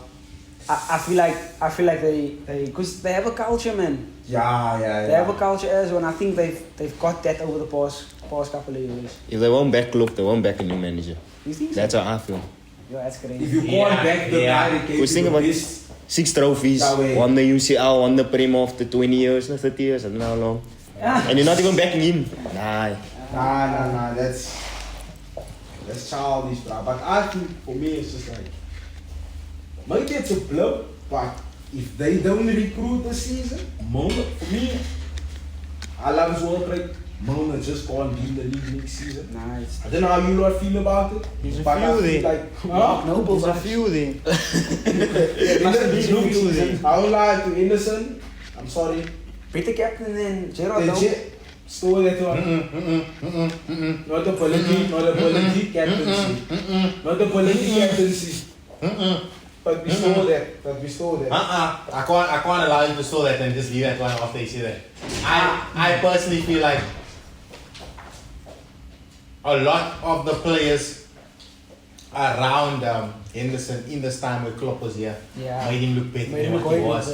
I feel like they because they have a culture, man. Yeah. They have a culture as well, and I think they've got that over the past couple of years. If they won't back Klopp, they won't back a new manager. You think That's so? how I feel. Yeah, that's crazy. If you can't back the guy that came Because think about this. 6 trophies, won the UCL, won the Prem after 20 years, 30 years, I don't know how long. And you're not even backing him. Nah. Nah, that's childish, bro. But I think for me it's just like maybe it's a blip, but if they don't recruit this season, Mona, for me, I love his work rate. Mona just can't be in the league next season. Nice. I don't know how you lot feel about it. There's a but few I feel there. like, There's a few there. I don't lie to Innocent. I'm sorry. Better captain than Gerrard. Stole that one. Not a political captaincy. Not a political captaincy. But we stole that. I can't allow you to steal that and just leave that one after you say that. I personally feel like a lot of the players around Henderson in this time where Klopp was here made him look better than what he was.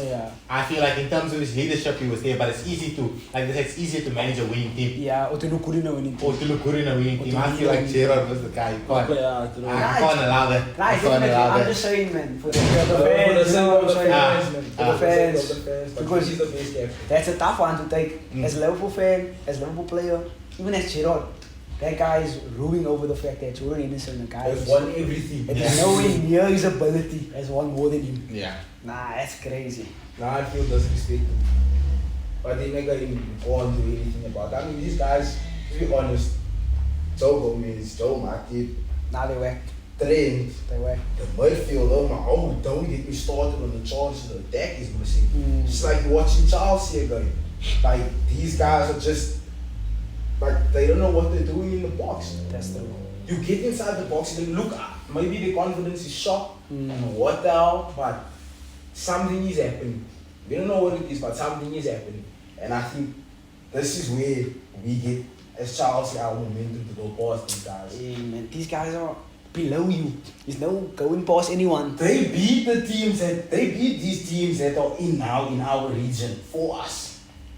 I feel like in terms of his leadership he was there, but it's easier to manage a winning team. Yeah, or to look good in a winning team. I feel like Gerrard was the guy. I can't allow that. I'm just saying, man, for the fans, for the fans, because he's the best captain. That's a tough one to take as a Liverpool fan, as a Liverpool player, even as Gerrard. That guy is ruining over the fact that Jordan Henderson, the guy has won everything. And there's nowhere near his ability has won more than him. Yeah. Nah, that's crazy. Nah, I feel disrespected. But they never even can't do anything about it. I mean, these guys, to be honest, Joe Gomez, Joe Matip, nah, they whack. Trent, they whack. The midfield, don't get me started on the charges. The attack is missing. Just like watching Chelsea again. Like, these guys are just. Like, they don't know what they're doing in the box. That's the You get inside the box and look, maybe the confidence is shot, what the hell, but something is happening. We don't know what it is, but something is happening. And I think this is where we get, as Chelsea, our momentum to go past these guys. Hey, man, these guys are below you. There's no going past anyone. They beat these teams that are in our region for us.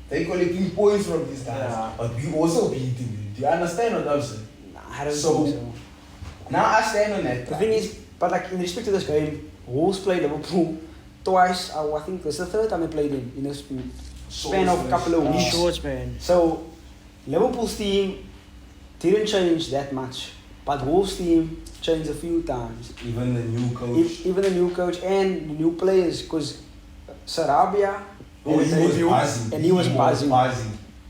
They're collecting points from these guys, but we also beat them. Do you understand what I'm saying? Nah, I don't think so. Now I stand on that. The thing is, but like in respect to this game, Wolves played Liverpool twice. I think it's the third time they played him in a span of a couple of weeks. Short span. So Liverpool's team didn't change that much, but Wolves' team changed a few times. Even the new coach. Even the new coach and the new players, because Sarabia. He was buzzing.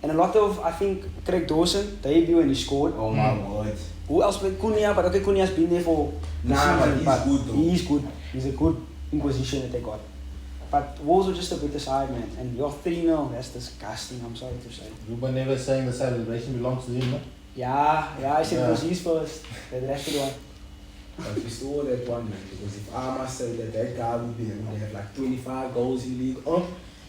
And a lot of, I think, Craig Dawson, debut and he scored. Oh my word. Who else played? Cunha, but okay, Cunha's been there for the season. But he's good though. He is good. He's a good inquisition that they got. But Wolves were just a better side, man. And you're 3-0, that's disgusting, I'm sorry to say. Ruben never saying the celebration belongs to him, no? Yeah, I said it was his first. The rest of the one. But we stole that one, man. Because if I must say that guy would have like 25 goals in league,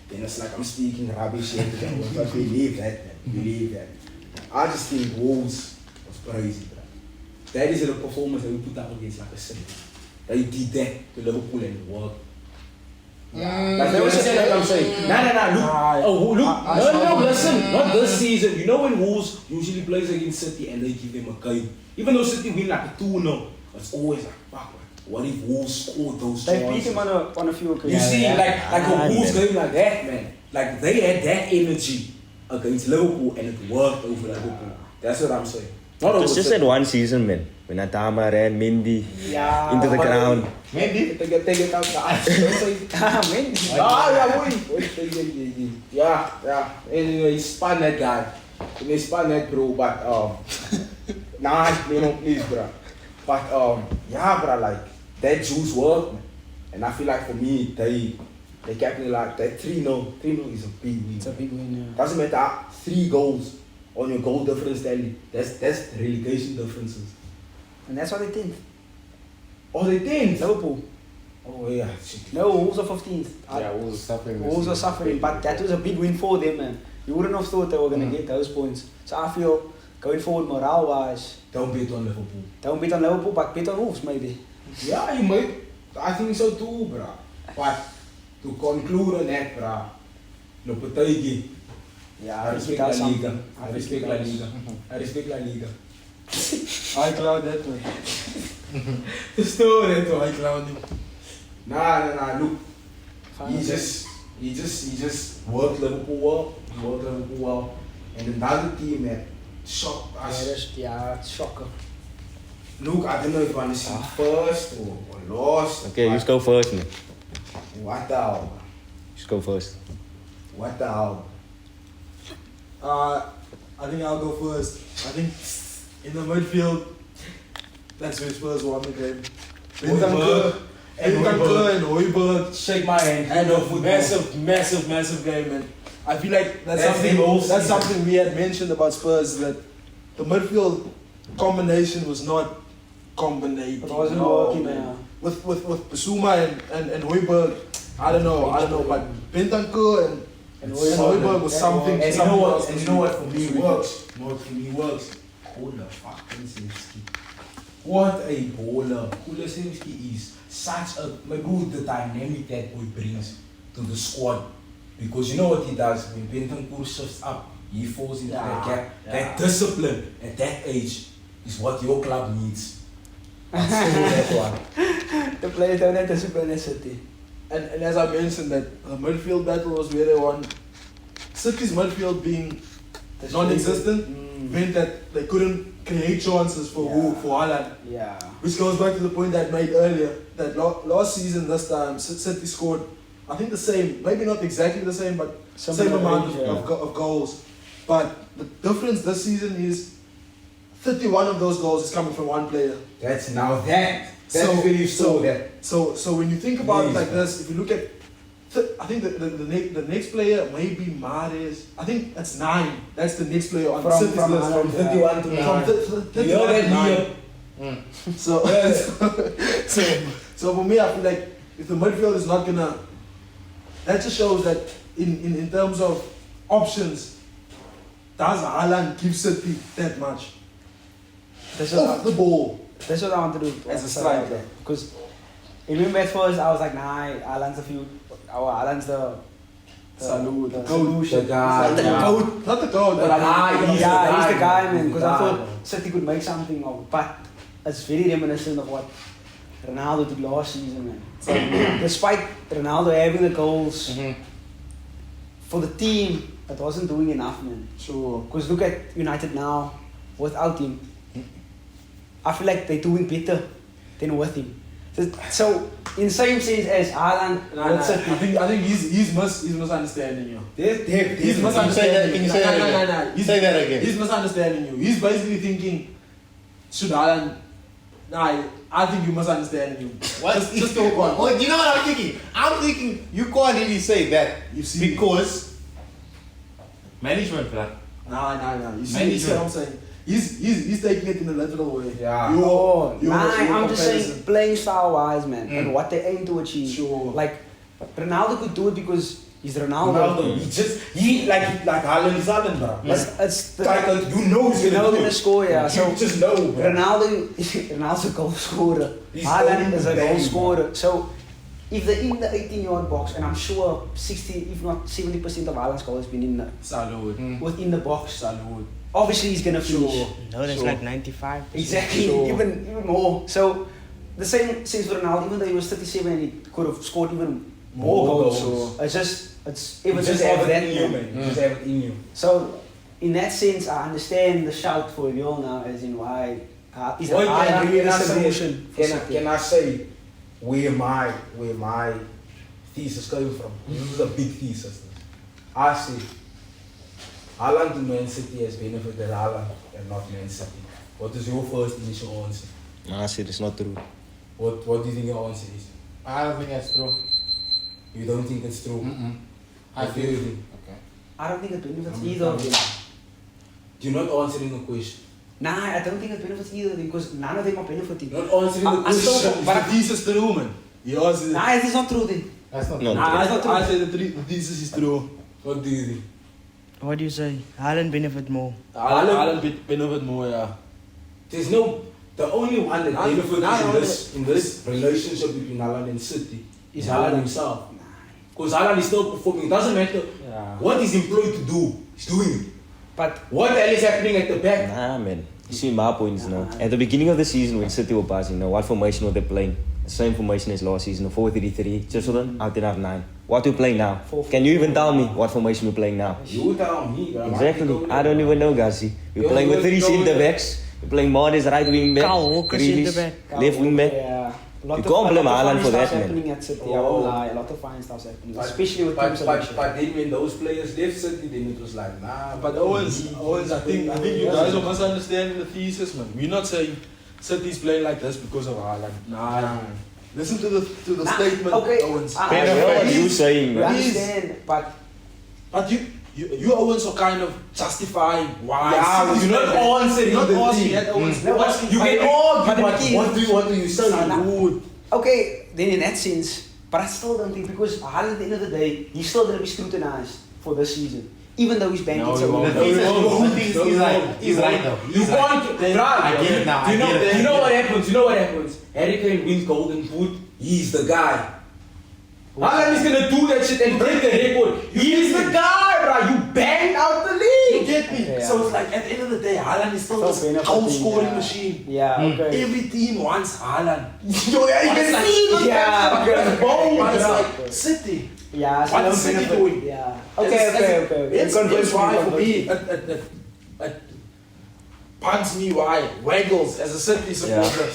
then it's like I'm speaking rubbish here. But believe that, man. Believe that. I just think Wolves was crazy, bro. that is the performance that we put up against like a City. They did that to Liverpool and it worked. Like they were saying what I'm saying. Look, listen, not this season. You know when Wolves usually plays against City and they give them a game. Even though City win like a 2-0, it's always like, fuck, what if Wolves scored those chances? They beat him on a few occasions. You see, like a Wolves game like that, man. Like they had that energy against Liverpool and it worked over Liverpool. That's what I'm saying. It was just that one season, man. When Atama ran Mendy into the ground. Mendy? Take it out the ice. Mendy. Yeah. Anyway, he spun that guy. He spun that bro, but please, bro. But yeah, bro, like that juice worked, man. And I feel like for me, they kept me like that 3-0. 3-0 is a big win. It's a big win, yeah. Doesn't matter 3 goals on your goal difference, Stanley. That's relegation differences. And that's what they did. Oh, they did? Liverpool. Oh, yeah. Shit. No, Wolves are 15th. Yeah, Wolves are suffering. Wolves are suffering, but that was a big win for them, man. You wouldn't have thought they were going to get those points. So I feel, going forward, morale-wise, don't bet on Liverpool. Don't bet on Liverpool, but bet on Wolves, maybe. Yeah, you might. I think so too, bro. But to conclude on that, bro, Lopetegui. Yeah, I respect La Liga. I respect La Liga. I respect La Liga. I cloud that one. Still that one. I cloud him. Nah. Look, he just worked Liverpool well. And another team that shocked us. Yeah, it's shocker. Look, I don't know if you want to see first or lost. Okay, you go first, man. What the hell? Just go first. What the hell? I think I'll go first. I think in the midfield, that's where Spurs won the game. Bentancur and Højbjerg. Shake my hand. And a massive game, man. I feel like that's something we had mentioned about Spurs, that the midfield combination was not combinating. It wasn't working, man. With Bissouma and Højbjerg, I don't know, but Bentancur and Højbjerg was something. And you know what for me works? Hola fucking Kulusevski. What a bowler. Kulusevski is such a, the dynamic that boy brings to the squad. Because you know what he does, when Bentancur shifts up, he falls into that gap. That discipline at that age is what your club needs. That one. The players don't have discipline as City. And as I mentioned, that the midfield battle was where they won. City's midfield being non-existent meant that they couldn't create chances for Haaland. Yeah. Which goes back to the point that I made earlier, that last season, this time, City scored, I think the same, maybe not exactly the same, but same amount of goals. But the difference this season is 31 of those goals is coming from one player. That's now that. So when you think about it like this, if you look at, I think the next player may be Mahrez. I think that's 9. That's the next player on City's list. From 31 to 9. From 31 to 9. So for me, I feel like if the midfield is not gonna, that just shows that in terms of options, does Haaland give City that much? Off the ball. That's what I want to do as a striker. Because remember at first I was like, nah, Haaland's Haaland's the Salute. the solution. The guy. The goat. Not the goat, but He's the guy, man. Because I thought City could make something of it. But it's very reminiscent of what Ronaldo did last season, man. So, despite Ronaldo having the goals, for the team, it wasn't doing enough, man. Sure. Because look at United now, without him. I feel like they're doing better than with him. So in same sense as Haaland, I think he's misunderstanding you. He's misunderstanding. Can you say that again? Say that again. He's misunderstanding you. He's basically thinking, should Haaland? Nah, I think you misunderstanding you. What? Just go on. Well, you know what I'm thinking? I'm thinking you can't really say that. You see, because management, bruh. Nah. You see what I'm saying? He's taking it in a literal way. Yeah. I'm just saying playing style wise, man, and what they aim to achieve. Sure. Like Ronaldo could do it because He's Ronaldo. He like Haaland is Haaland, bro. It's the Like, you know he's gonna score, yeah. You So just know, bro. Ronaldo's a goal scorer. He's Haaland only is a the goal game, scorer. So if they're in the 18-yard box, and I'm sure 60, if not 70% of Haaland's goal has been in the Salud. within the box. Salud. Obviously, he's gonna finish. No, that's Sure. like 95. Exactly, Sure. even more. So the same since Ronaldo, even though he was 37 and he could have scored even more goals. goals. It's You even just just have have it that. in you, man. You just have it in you. So in that sense, I understand the shout for Lyon now, as in why is Boy, I can really I the say- solution. for City. Can I say where my thesis came from? This is a big thesis. I say Haaland to Man City has benefited Haaland and not Man City. What is your first initial answer? I said it's not true. What do you think your answer is? I don't think that's true. You don't think it's true? I What do feel you think? okay. I don't think it benefits either of them. You're not answering the question. Nah, I don't think it benefits either of them because none of them are benefiting. Not answering the I still- question. but the thesis true, man. You answered it. Nah, it is not true then. That's not No. true. Nah, it's not true. I say the thesis is true. What do you think? What do you say? Haaland benefit more. Haaland benefit more, yeah. There's no, the only one that benefits in this relationship between Haaland and City is Haaland himself. Because Haaland is still performing. It doesn't matter what he's employed to do, he's doing it. But What the hell is happening at the back? Nah, man. You see my points now. At the beginning of the season when City were passing, now what formation were they playing? The same formation as last season, a 4-3-3. Just so then, out of 9. What we play now? 4-4-2. Can you even tell me what formation we're playing now? You tell me, bro. Exactly. I don't even know, guys. We're playing with 3 centre backs. We're playing Mahrez right wing back. Kyle Walker Grealish, centre back. left wing back. Yeah. You can't blame Haaland for that, man. Happening at City. I won't lie. A lot of fine stuff's happening, especially with team But selection. then when those players left City, then it was like, nah. But Owens, I think you guys are misunderstanding the thesis, man. We're not saying City's playing like this because of Haaland. Nah. Listen to the Nah, statement, okay. Owens. I I know what you saying, I man. understand, but But you Owens are kind of justifying why. Yeah, City's you're not playing. answering You're the not asking thing. that, Owens. No, You're but- asking- You can But argue, the but key- what do you say? Nah. Okay, then in that sense, but I still don't think because Haaland at the end of the day, he's still going to be scrutinized for this season, even though he's banned No, it he so won't. long. The thing is, he's right. He's right though. You can't. I get it now. I get it. You know what happens? You know what happens? Harry Kane wins Golden Boot. He's the guy. Haaland is gonna do that shit and break the record. He's the guy, bro. You banged out the league. You get me? Okay, So yeah. it's like at the end of the day, Haaland is still Still this benefiting, goal scoring yeah. machine. Yeah, okay. Every team wants Haaland. Yo, yeah, you can see it. Yeah, okay. But it's Yeah. like City. Yeah, so What no is City benefit. doing? Yeah. Okay. It's why for me, it bugs me why Waggles as a City supporter,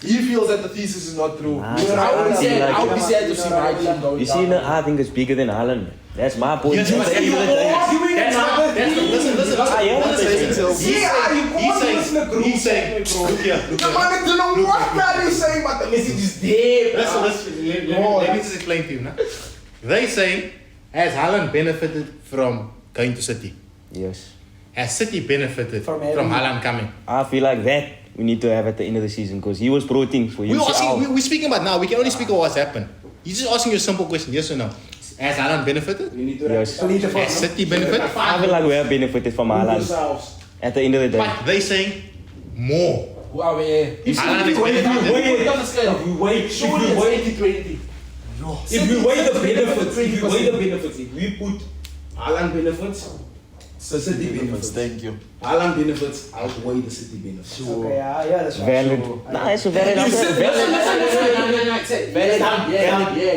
he feels that the thesis is not true. Nah, You know, it's I would not say, like- I would be sad to see my team going You see, down. I think it's bigger than Haaland. That's my point. Yes, but At the end of the day- arguing another thing. Listen. I am Listen. saying. He's saying, look here. The man don't know what man is saying, but the message is there. Let me just explain to you now. They saying, has Haaland benefited from going to City? Yes. Has City benefited From from having- Haaland coming? I feel like that we need to have at the end of the season because he was brought in for UCL. We're speaking about now. We can only speak about what's happened. You're just asking you a simple question, yes or no? Has Haaland benefited? Yes. Has City benefited? I feel like we have benefited from Haaland at the end of the day. But they saying more. Wow, yeah. Haaland is benefited. If we weigh the benefits, if we put Haaland benefits, City benefits. Thank you. Haaland benefits outweigh the City benefits. Okay, yeah, that's right. Valid. Nah, it's a valid answer.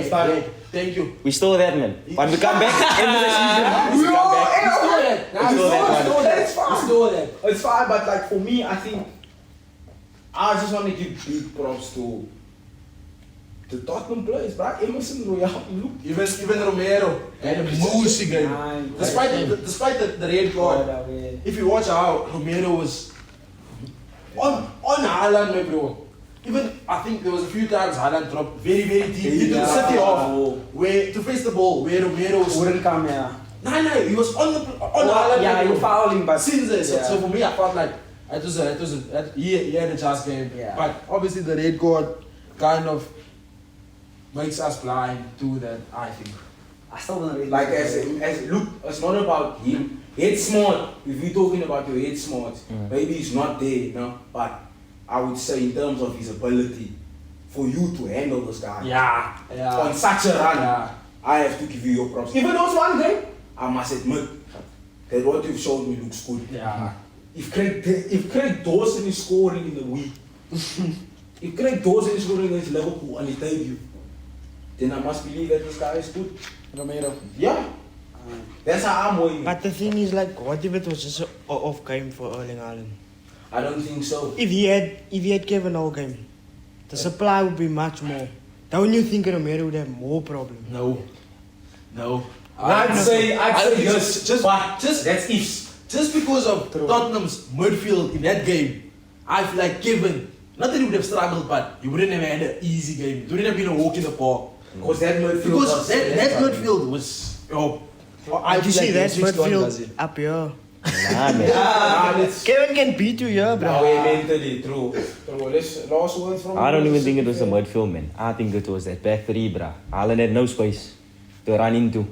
Valid. Thank you. We stole that, man. But we come back end of the season. We come back. It's fine, but like for me, I think I just want to give big props to the Tottenham players, bro. Emerson Royale, look. Even Romero had a moosey game. Despite the red card. If you watch how Romero was on Haaland, my bro. Even I think there was a few times Haaland dropped very deep into the City off where to face the ball where Romero was. Wouldn't come, yeah. No, he was on Haaland. Yeah, you fouling, but Since then, yeah. so for me, I felt like he had a chance game. Yeah. But obviously the red card kind of makes us blind to that, I think. I still don't really Like look, it's not about him. Head smart. If you're talking about your head smart, maybe he's not there, you know. But I would say in terms of his ability, for you to handle this guy, on such a run, I have to give you your props. Even though it's one game, I must admit that what you've shown me looks good. Yeah. If Craig Dawson is scoring in the week, if Craig Dawson is scoring against Liverpool on his debut, then I must believe that this guy is good. Romero. Yeah. That's how I'm weighing. But the thing is, like, what if it was just an off game for Erling Haaland? I don't think so. If he had Kevin all game, the supply would be much more. Don't you think Romero would have more problems? No. I'd say just that's ifs. Just because of Tottenham's midfield in that game, I feel like Kevin, not that he would have struggled, but he wouldn't have had an easy game. It wouldn't have been a walk in the park. Because that midfield Because that midfield was. I you see that midfield up here. Nah, man. Kevin can beat you here, bro. mentally, true. Last words from I don't even think it was a midfield, man. I think it was that back three, bruh. Haaland had no space to run into.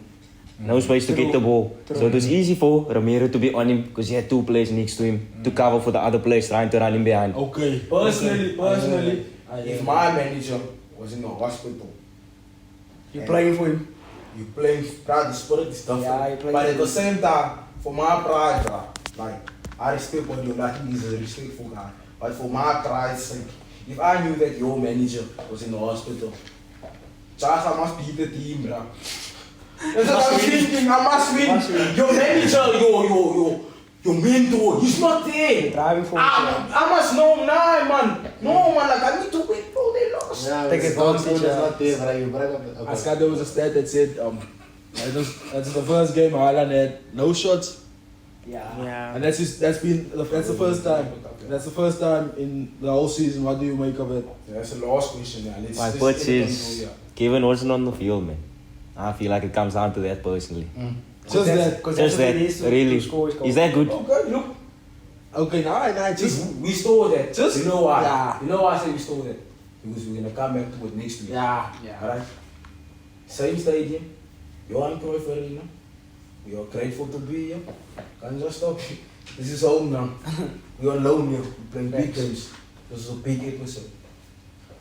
No space to get the ball. So it was easy for Romero to be on him because he had two players next to him to cover for the other players trying to run him behind. Okay. Personally, if my manager was in the hospital, You're playing for him. you playing, the spirit is different. Yeah, you playing but for at the him. same time, for my pride, like, I respect what you're like, he's a respectful guy. But for my pride's sake, if I knew that your manager was in the hospital, Charles, I must beat the team, bro. That's what I'm thinking, I must win. Your manager, your mentor, he's not there. Driving for I must know, like I need to win, bro, they lost. Take it down, it's not there, but you break up. I said there was a stat that said that's the first game Haaland had no shots, Yeah. and that's the first time. That's the first time in the whole season. What do you make of it? That's the last question, yeah. My point is, Kevin wasn't on the field, man. I feel like it comes down to that personally. Just that. Just that, really. Is that good? Okay, look. Okay, now just We stole that. Just- You know why? Yeah. You know why I say we stole that? Because we're gonna come back to it next week. Yeah. Alright? Same stadium. Johan Cruyff Arena. We are grateful to be here. Ganja Stop. This is home now. We are on loan here. We're playing big games. This is a big episode.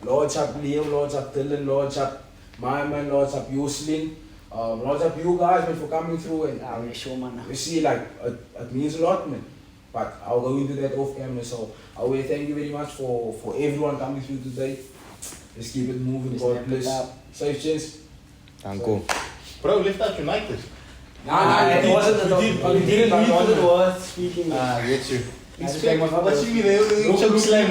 Lords up Leo, Lords up Dylan, Lords up my man, Lords up Yoslin. Lords up you guys, man, for coming through and Yeah, we're sure, man. you see, like, it means a lot, man. But I'll go into that off camera, so I will thank you very much for everyone coming through today. Let's keep it moving, God bless. Safe chance. Thank you. Bro, lift up United. Nah, it wasn't we didn't it need wasn't to. worth speaking. I get you. Nice to take my What you mean? They only choke slam.